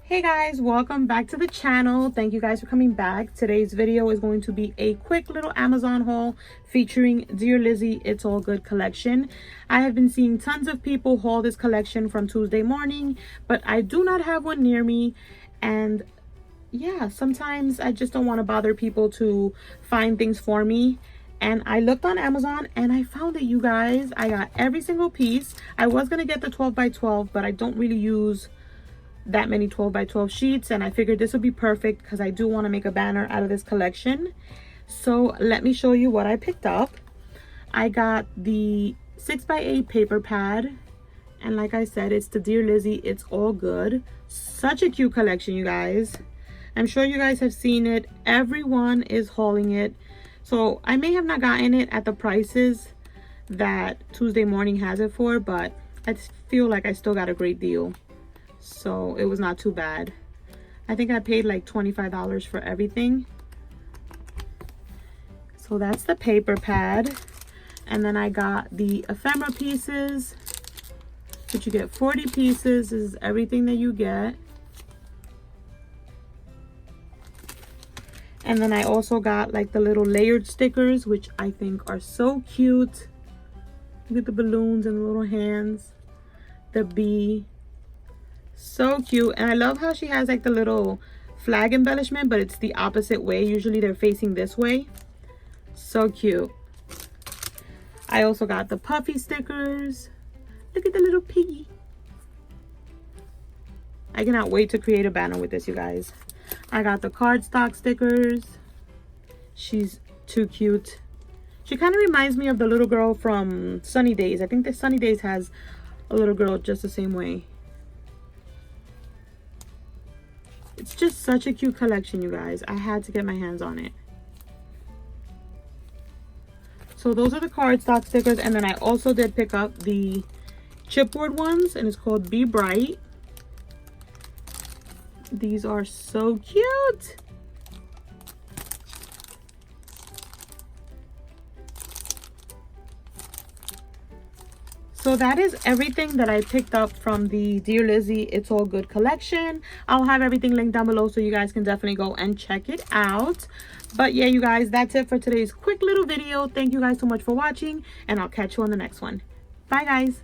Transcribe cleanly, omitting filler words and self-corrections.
Hey guys, welcome back to the channel. Thank you guys for coming back. Today's video is going to be a quick little Amazon haul featuring Dear Lizzy It's All Good collection. I have been seeing tons of people haul this collection from Tuesday morning, but I do not have one near me. And yeah, sometimes I just don't want to bother people to find things for me. And I looked on Amazon and I found it, you guys. I got every single piece. I was going to get the 12 by 12, but I don't really use that many 12 by 12 sheets, and I figured this would be perfect because I do want to make a banner out of this collection. So let me show you what I picked up. I got the 6 by 8 paper pad, and like I said, it's the Dear Lizzy It's All Good. Such a cute collection, you guys. I'm sure you guys have seen it. Everyone is hauling it. So I may have not gotten it at the prices that Tuesday Morning has it for, but I feel like I still got a great deal. So it was not too bad. I think I paid like $25 for everything. So that's the paper pad. And then I got the ephemera pieces, which you get 40 pieces. This is everything that you get. And then I also got like the little layered stickers, which I think are so cute. Look at the balloons and the little hands. The bee. So cute. And I love how she has like the little flag embellishment, but it's the opposite way. Usually they're facing this way. So cute. I also got the puffy stickers. Look at the little piggy. I cannot wait to create a banner with this, you guys. I got the cardstock stickers. She's too cute. She kind of reminds me of the little girl from Sunny Days. I think the Sunny Days has a little girl just the same way. It's just such a cute collection, you guys. I had to get my hands on it. So those are the cardstock stickers. And then I also did pick up the chipboard ones, and it's called Be Bright. These are so cute. So that is everything that I picked up from the Dear Lizzy It's All Good collection. I'll have everything linked down below so you guys can definitely go and check it out. But yeah, you guys, that's it for today's quick little video. Thank you guys so much for watching, and I'll catch you on the next one. Bye, guys.